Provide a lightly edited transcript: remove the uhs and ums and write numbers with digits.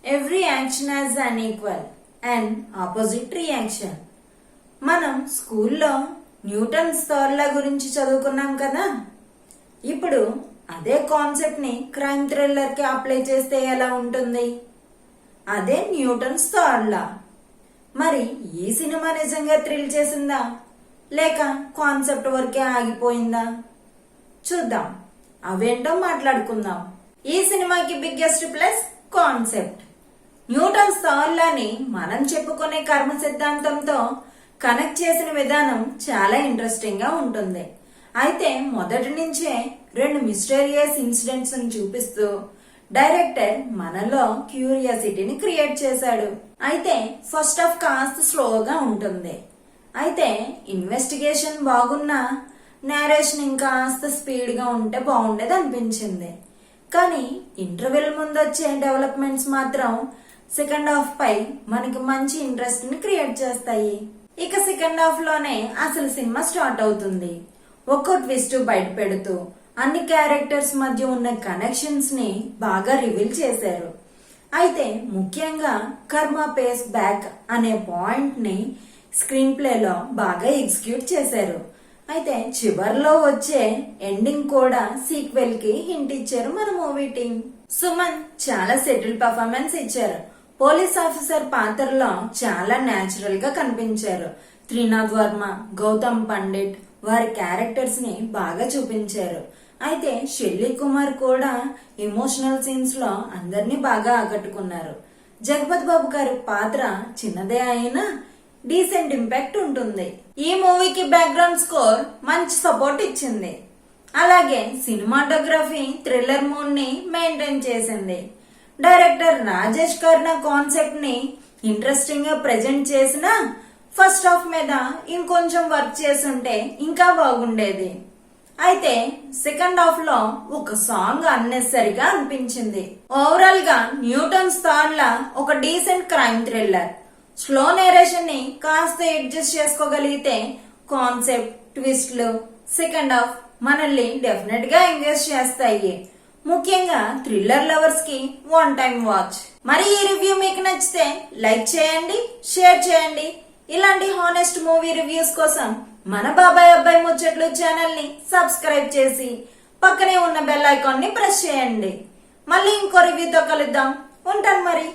Every action has an equal and opposite reaction. మనం స్కూల్లో Newton's third law గురించి చదువుకున్నాం కదా. ఇప్పుడు అదే కాన్సెప్ట్ ని క్రైమ్ థ్రిల్లర్ కి అప్లై చేస్తే ఎలా ఉంటుంది? అదే న్యూటన్స్ థర్డ్ లా. మరి ఈ సినిమా నిజంగా థ్రిల్ చేసిందా లేక కాన్సెప్ట్ వరకే ఆగిపోయిందా? చూద్దాం, అవేంటో మాట్లాడుకుందాం. ఈ సినిమాకి biggest plus concept. Newton's third లాని మనం చెప్పుకునే కర్మ సిద్ధాంతంతో కనెక్ట్ చేసిన విధానం చాలా ఇంట్రెస్టింగ్ గా ఉంటుంది. అయితే మొదటి నుంచే రెండు మిస్టీరియస్ ఇన్సిడెంట్స్ ని చూపిస్తూ డైరెక్టర్ మనలో క్యూరియాసిటీని క్రియేట్ చేశాడు. అయితే ఫస్ట్ హాఫ్ కాస్త స్లోగా ఉంటుంది. అయితే ఇన్వెస్టిగేషన్ బాగున్నా నేరేషన్ ఇంకాస్త స్పీడ్ గా ఉంటే బాగుండేది అనిపించింది. కానీ ఇంటర్వెల్ ముందు వచ్చే డెవలప్మెంట్స్ మాత్రం సెకండ్ హాఫ్ పై మనకి మంచి ఇంట్రెస్ట్ ని క్రియేట్ చేస్తాయి. ఇక సెకండ్ హాఫ్ లోనే అసలు సినిమా స్టార్ట్ అవుతుంది. ఒక్కో ట్విస్ట్ బయట పెడుతూ అన్ని క్యారెక్టర్స్ మధ్య ఉన్న కనెక్షన్స్ ని బాగా రివీల్ చేశారు. అయితే ముఖ్యంగా కర్మ పేస్ బ్యాక్ అనే పాయింట్ ని స్క్రీన్ ప్లేలో బాగా ఎగ్జిక్యూట్ చేశారు. అయితే చివర్లో వచ్చే ఎండింగ్ కూడా సీక్వెల్ కి హింట్ ఇచ్చారు మన మూవీ టీం. సుమన్ చాలా సెటిల్ పర్ఫార్మెన్స్ ఇచ్చారు. పోలీస్ ఆఫీసర్ పాత్రలో చాలా నేచురల్ గా కనిపించారు. త్రినాథ్ వర్మ, గౌతమ్ పండిట్ వారి క్యారెక్టర్స్ ని బాగా చూపించారు. అయితే షెల్లీ కుమార్ కూడా ఎమోషనల్ సీన్స్ లో అందరినీ బాగా ఆకట్టుకున్నారు. జగపతి బాబు గారి పాత్ర చిన్నదే అయినా డీసెంట్ ఇంపాక్ట్ ఉంటుంది. ఈ మూవీకి బ్యాక్గ్రౌండ్ స్కోర్ మంచి సపోర్ట్ ఇచ్చింది. అలాగే సినిమాటోగ్రఫీ థ్రిల్లర్ మూడ్ ని మెయింటైన్ చేసింది. డైరెక్టర్ రాజేష్ కర్ణ కాన్సెప్ట్ ని ఇంట్రెస్టింగ్ గా ప్రెజెంట్ చేసిన ఫస్ట్ హాఫ్ మీద ఇంకొంచెం వర్క్ చేసుంటే ఇంకా బాగుండేది. అయితే సెకండ్ హాఫ్ లో ఒక సాంగ్ అన్నెసరిగా అనిపించింది. ఓవరాల్ గా న్యూటన్స్ థర్డ్ లా ఒక decent crime thriller. Slow narration ని కాస్త అడ్జస్ట్ చేసుకోగలిగితే కాన్సెప్ట్ ట్విస్ట్లు సెకండ్ హాఫ్ మనల్ని డెఫినెట్ గా ఎంగేజ్ చేస్తాయి. ముఖ్యంగా థ్రిల్లర్ లవర్స్ కి వన్ టైం వాచ్. మరి ఈ రివ్యూ మీకు నచ్చితే లైక్ చేయండి, షేర్ చేయండి. ఇలాంటి హానెస్ట్ మూవీ రివ్యూస్ కోసం మన బాబాయ్ అబ్బాయి ముచ్చట్లు ఛానల్ ని సబ్స్క్రైబ్ చేసి పక్కనే ఉన్న బెల్ ఐకాన్ ని ప్రెస్ చేయండి. మళ్ళీ ఇంకో రివ్యూతో కలుద్దాం. ఉంటాను మరి.